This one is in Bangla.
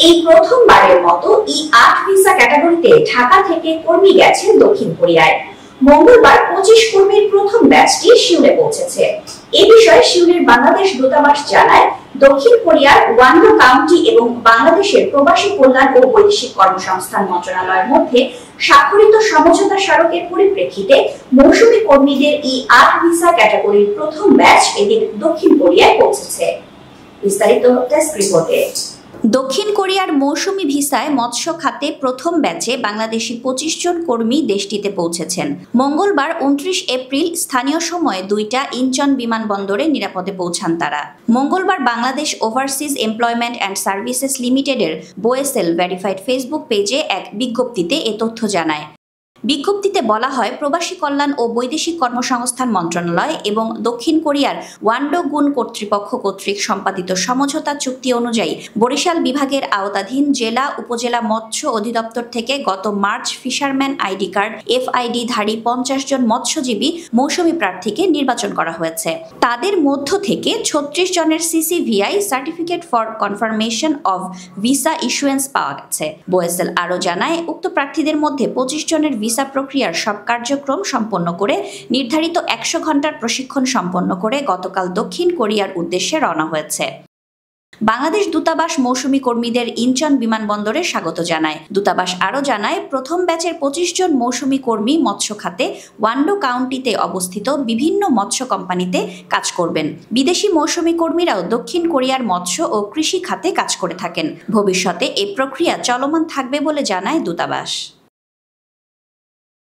এই প্রথমবারের মতো ই8 ভিসা ক্যাটাগরিতে ঢাকা থেকে কর্মী গেছেন দক্ষিণ কোরিয়ায়। মঙ্গলবার 25 কর্মীর প্রথম ব্যাচটি সিউলে পৌঁছেছে। এ বিষয়ে সিউলের বাংলাদেশ দূতাবাস জানায়, দক্ষিণ কোরিয়ার ওয়ান্ডো কাউন্টি এবং বাংলাদেশের প্রবাসী কল্যাণ ও বৈদেশিক কর্মসংস্থান মন্ত্রণালয়ের মধ্যে স্বাক্ষরিত সমঝোতা স্মারকের পরিপ্রেক্ষিতে মৌসুমী কর্মীদের ই8 ভিসা ক্যাটাগরির প্রথম ব্যাচ এদিন দক্ষিণ কোরিয়ায় পৌঁছেছে। বিস্তারিত ডেস্ক রিপোর্টে। দক্ষিণ কোরিয়ার মৌসুমী ভিসায় মৎস্য খাতে প্রথম ব্যাচে বাংলাদেশি 25 জন কর্মী দেশটিতে পৌঁছেছেন। মঙ্গলবার 29 এপ্রিল স্থানীয় সময়ে 2টা ইনচন বিমানবন্দরে নিরাপদে পৌঁছান তারা। মঙ্গলবার Bangladesh overseas employment and services লিমিটেডের বোয়েসেল ভেরিফাইড ফেসবুক পেজে এক বিজ্ঞপ্তিতে এ তথ্য জানায়। বিজ্ঞপ্তিতে বলা হয়, প্রবাসী কল্যাণ ও বৈদেশিক কর্মসংস্থান মন্ত্রণালয় এবং দক্ষিণ কোরিয়ার ওয়ান্ডো গুন কর্তৃপক্ষ কর্তৃক সম্পাদিত সমঝোতা চুক্তি অনুযায়ী বরিশাল বিভাগের আওতাধীন জেলা উপজেলা মৎস্য অধিদপ্তর থেকে গত March fisherman ID card FID ধারী 50 জন মৎস্যজীবী মৌসুমী প্রার্থীকে নির্বাচন করা হয়েছে। তাদের মধ্য থেকে 36 জনের CCVI certificate for confirmation of visa issuance পাওয়া গেছে। বোয়েসেল আরও জানায়, উক্ত প্রার্থীদের মধ্যে 25 জনের ভিসা প্রক্রিয়ার সব কার্যক্রম সম্পন্ন করে নির্ধারিত 100 ঘন্টার প্রশিক্ষণ সম্পন্ন করে গতকাল দক্ষিণ কোরিয়ার উদ্দেশ্যে রওনা হয়েছে। বাংলাদেশ দূতাবাস মৌসুমী কর্মীদের ইনচন বিমানবন্দরে স্বাগত জানায়। দূতাবাস আরও জানায়, প্রথম ব্যাচের 25 জন মৌসুমী কর্মী মৎস্য খাতে ওয়ান্ডো কাউন্টিতে অবস্থিত বিভিন্ন মৎস্য কোম্পানিতে কাজ করবেন। বিদেশি মৌসুমী কর্মীরাও দক্ষিণ কোরিয়ার মৎস্য ও কৃষি খাতে কাজ করে থাকেন। ভবিষ্যতে এ প্রক্রিয়া চলমান থাকবে বলে জানায় দূতাবাস।